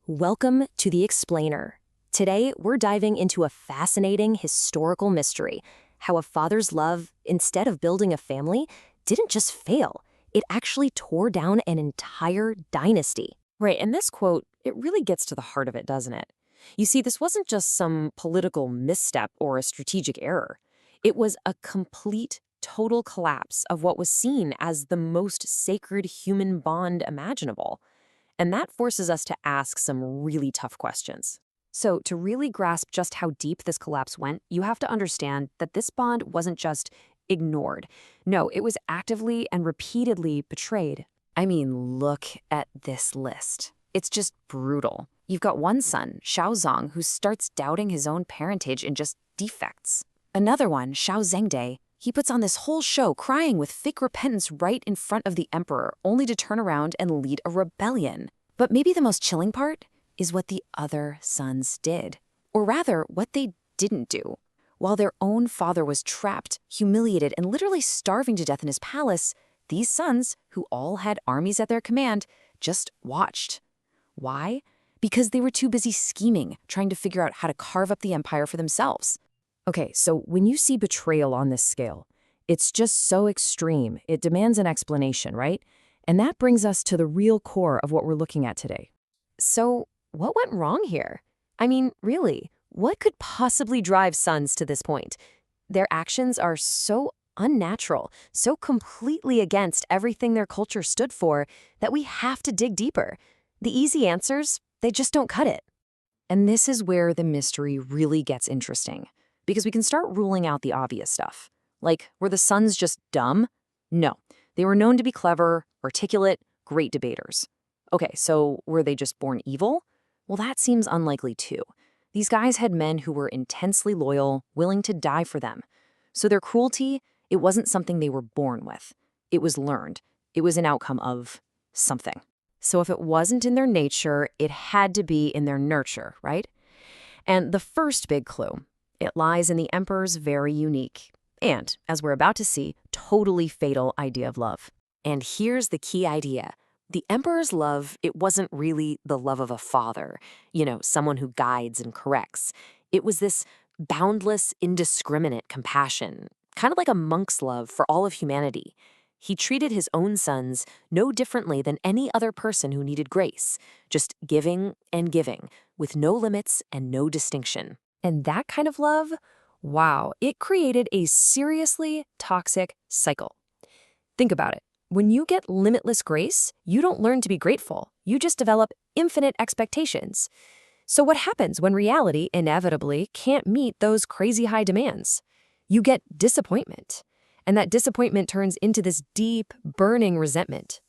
Welcome to The Explainer. Today, we're diving into a fascinating historical mystery, how a father's love, instead of building a family, didn't just fail. It actually tore down an entire dynasty. Right, and this quote, it really gets to the heart of it, doesn't it? You see, this wasn't just some political misstep or a strategic error. It was a complete, total collapse of what was seen as the most sacred human bond imaginable. And that forces us to ask some really tough questions. So, to really grasp just how deep this collapse went, you have to understand that this bond wasn't just ignored. No, it was actively and repeatedly betrayed. I mean, look at this list. It's just brutal. You've got one son, Shaozong, who starts doubting his own parentage in just defects. Another one, Xiao Zhengde, he puts on this whole show crying with fake repentance right in front of the emperor, only to turn around and lead a rebellion. But maybe the most chilling part is what the other sons did. Or rather, what they didn't do. While their own father was trapped, humiliated, and literally starving to death in his palace, these sons, who all had armies at their command, just watched. Why? Because they were too busy scheming, trying to figure out how to carve up the empire for themselves. Okay, so when you see betrayal on this scale, it's just so extreme, it demands an explanation, right? And that brings us to the real core of what we're looking at today. So, what went wrong here? I mean, really, what could possibly drive sons to this point? Their actions are so unnatural, so completely against everything their culture stood for, that we have to dig deeper. The easy answers, they just don't cut it. And this is where the mystery really gets interesting, because we can start ruling out the obvious stuff. Like, were the sons just dumb? No, they were known to be clever, articulate, great debaters. Okay, so were they just born evil? Well, that seems unlikely too. These guys had men who were intensely loyal, willing to die for them. So their cruelty, it wasn't something they were born with. It was learned. It was an outcome of something. So if it wasn't in their nature, it had to be in their nurture, right? And the first big clue, it lies in the emperor's very unique, and, as we're about to see, totally fatal idea of love. And here's the key idea. The emperor's love, it wasn't really the love of a father, someone who guides and corrects. It was this boundless, indiscriminate compassion, kind of like a monk's love for all of humanity. He treated his own sons no differently than any other person who needed grace, just giving and giving, with no limits and no distinction. And that kind of love, wow, it created a seriously toxic cycle. Think about it. When you get limitless grace, you don't learn to be grateful. You just develop infinite expectations. So what happens when reality inevitably can't meet those crazy high demands? You get disappointment. And that disappointment turns into this deep, burning resentment.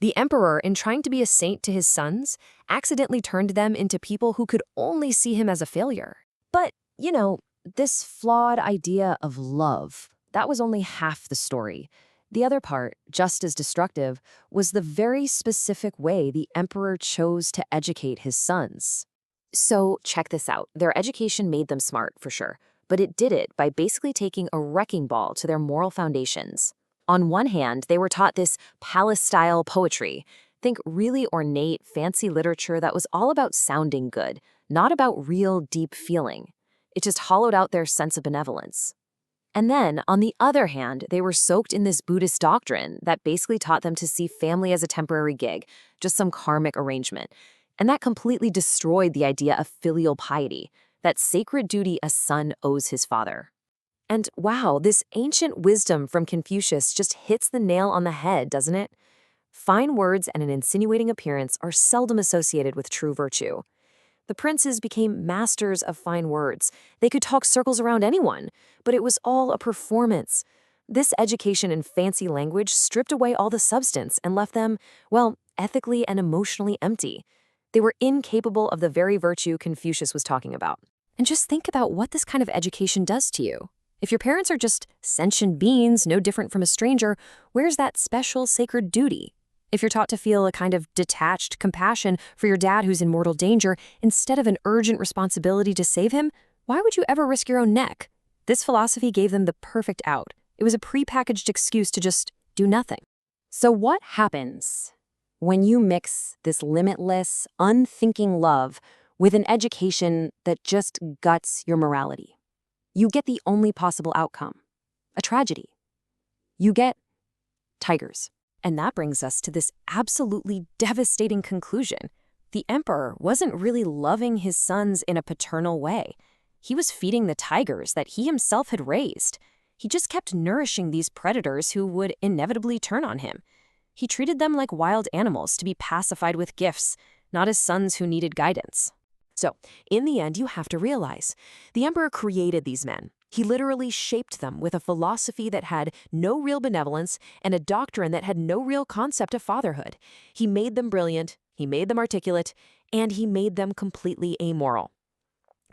The emperor, in trying to be a saint to his sons, accidentally turned them into people who could only see him as a failure. But, this flawed idea of love, that was only half the story. The other part, just as destructive, was the very specific way the emperor chose to educate his sons. So check this out. Their education made them smart, for sure, but it did it by basically taking a wrecking ball to their moral foundations. On one hand, they were taught this palace-style poetry. Think really ornate, fancy literature that was all about sounding good, not about real, deep feeling. It just hollowed out their sense of benevolence. And then, on the other hand, they were soaked in this Buddhist doctrine that basically taught them to see family as a temporary gig, just some karmic arrangement. And that completely destroyed the idea of filial piety, that sacred duty a son owes his father. And wow, this ancient wisdom from Confucius just hits the nail on the head, doesn't it? Fine words and an insinuating appearance are seldom associated with true virtue. The princes became masters of fine words. They could talk circles around anyone, but it was all a performance. This education in fancy language stripped away all the substance and left them, ethically and emotionally empty. They were incapable of the very virtue Confucius was talking about. And just think about what this kind of education does to you. If your parents are just sentient beings, no different from a stranger, where's that special sacred duty? If you're taught to feel a kind of detached compassion for your dad who's in mortal danger instead of an urgent responsibility to save him, why would you ever risk your own neck? This philosophy gave them the perfect out. It was a prepackaged excuse to just do nothing. So what happens? When you mix this limitless, unthinking love with an education that just guts your morality, you get the only possible outcome, a tragedy. You get tigers. And that brings us to this absolutely devastating conclusion. The emperor wasn't really loving his sons in a paternal way. He was feeding the tigers that he himself had raised. He just kept nourishing these predators who would inevitably turn on him. He treated them like wild animals to be pacified with gifts, not as sons who needed guidance. So, in the end, you have to realize, the emperor created these men. He literally shaped them with a philosophy that had no real benevolence and a doctrine that had no real concept of fatherhood. He made them brilliant, he made them articulate, and he made them completely amoral.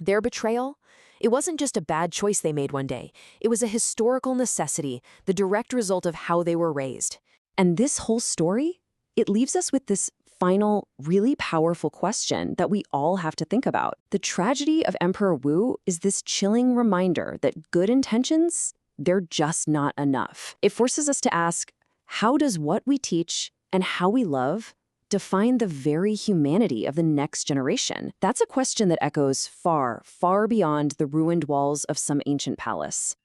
Their betrayal? It wasn't just a bad choice they made one day. It was a historical necessity, the direct result of how they were raised. And this whole story, it leaves us with this final, really powerful question that we all have to think about. The tragedy of Emperor Wu is this chilling reminder that good intentions, they're just not enough. It forces us to ask, how does what we teach and how we love define the very humanity of the next generation? That's a question that echoes far, far beyond the ruined walls of some ancient palace.